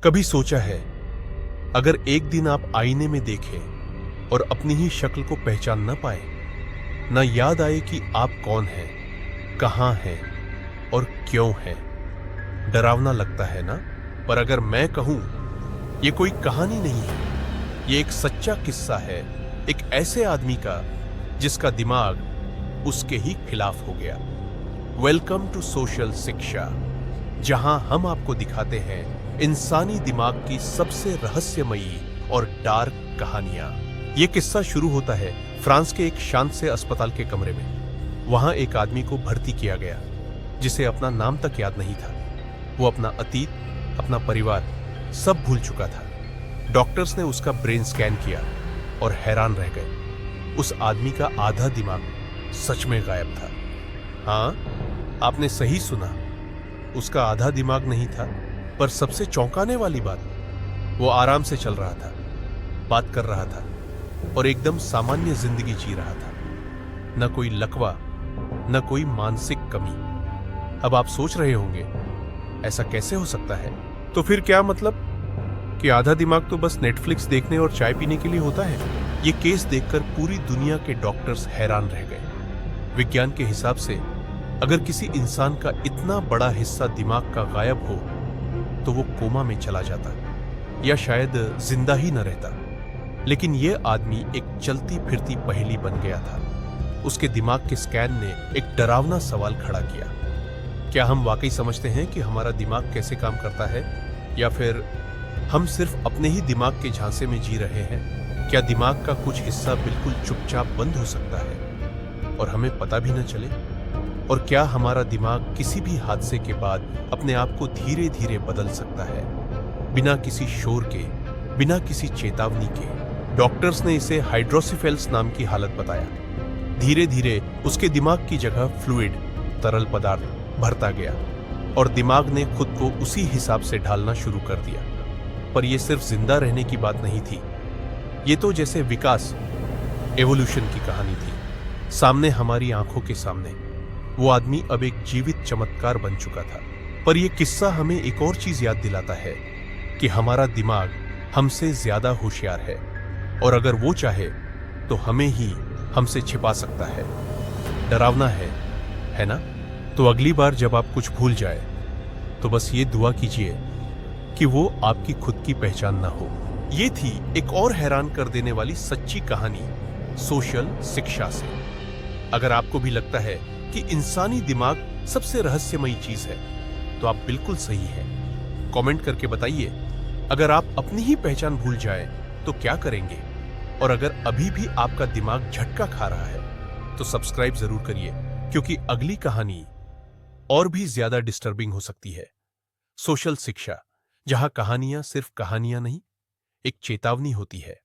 कभी सोचा है, अगर एक दिन आप आईने में देखें और अपनी ही शक्ल को पहचान न पाए, न याद आए कि आप कौन हैं, कहां हैं और क्यों हैं, डरावना लगता है ना। पर अगर मैं कहूं, यह कोई कहानी नहीं है, यह एक सच्चा किस्सा है, एक ऐसे आदमी का जिसका दिमाग उसके ही खिलाफ हो गया। वेलकम टू सोशल शिक्षा, जहां हम आपको दिखाते हैं इंसानी दिमाग की सबसे रहस्यमयी और डार्क कहानियां। यह किस्सा शुरू होता है फ्रांस के एक शांत से अस्पताल के कमरे में। वहां एक आदमी को भर्ती किया गया जिसे अपना नाम तक याद नहीं था। वो अपना अतीत, अपना परिवार सब भूल चुका था। डॉक्टर्स ने उसका ब्रेन स्कैन किया और हैरान रह गए। उस आदमी का आधा दिमाग सच में गायब था। हाँ, आपने सही सुना, उसका आधा दिमाग नहीं था। पर सबसे चौंकाने वाली बात, वो आराम से चल रहा था, बात कर रहा था और एकदम सामान्य जिंदगी जी रहा था। न कोई लकवा, न कोई मानसिक कमी। अब आप सोच रहे होंगे, ऐसा कैसे हो सकता है? तो फिर क्या मतलब कि आधा दिमाग तो बस नेटफ्लिक्स देखने और चाय पीने के लिए होता है? ये केस देखकर पूरी दुनिया के डॉक्टर्स हैरान रह गए। विज्ञान के हिसाब से अगर किसी इंसान का इतना बड़ा हिस्सा दिमाग का गायब हो तो वो कोमा में चला जाता या शायद जिंदा ही न रहता। लेकिन यह आदमी एक चलती फिरती पहेली बन गया था। उसके दिमाग के स्कैन ने एक डरावना सवाल खड़ा किया। क्या हम वाकई समझते हैं कि हमारा दिमाग कैसे काम करता है, या फिर हम सिर्फ अपने ही दिमाग के झांसे में जी रहे हैं? क्या दिमाग का कुछ हिस्सा बिल्कुल चुपचाप बंद हो सकता है और हमें पता भी न चले? और क्या हमारा दिमाग किसी भी हादसे के बाद अपने आप को धीरे धीरे बदल सकता है, बिना किसी शोर के, बिना किसी चेतावनी के? डॉक्टर्स ने इसे हाइड्रोसिफेल्स नाम की हालत बताया। धीरे धीरे उसके दिमाग की जगह फ्लूइड, तरल पदार्थ भरता गया और दिमाग ने खुद को उसी हिसाब से ढालना शुरू कर दिया। पर यह सिर्फ जिंदा रहने की बात नहीं थी, ये तो जैसे विकास, एवोल्यूशन की कहानी थी। सामने, हमारी आंखों के सामने वो आदमी अब एक जीवित चमत्कार बन चुका था। पर यह किस्सा हमें एक और चीज याद दिलाता है कि हमारा दिमाग हमसे ज्यादा होशियार है, और अगर वो चाहे तो हमें ही हमसे छिपा सकता है। डरावना है ना? तो अगली बार जब आप कुछ भूल जाए तो बस ये दुआ कीजिए कि वो आपकी खुद की पहचान ना हो। ये थी एक और हैरान कर देने वाली सच्ची कहानी सोशल शिक्षा से। अगर आपको भी लगता है कि इंसानी दिमाग सबसे रहस्यमयी चीज है, तो आप बिल्कुल सही हैं। कमेंट करके बताइए, अगर आप अपनी ही पहचान भूल जाए तो क्या करेंगे? और अगर अभी भी आपका दिमाग झटका खा रहा है तो सब्सक्राइब जरूर करिए, क्योंकि अगली कहानी और भी ज्यादा डिस्टर्बिंग हो सकती है। सोशल शिक्षा, जहां कहानियां सिर्फ कहानियां नहीं, एक चेतावनी होती है।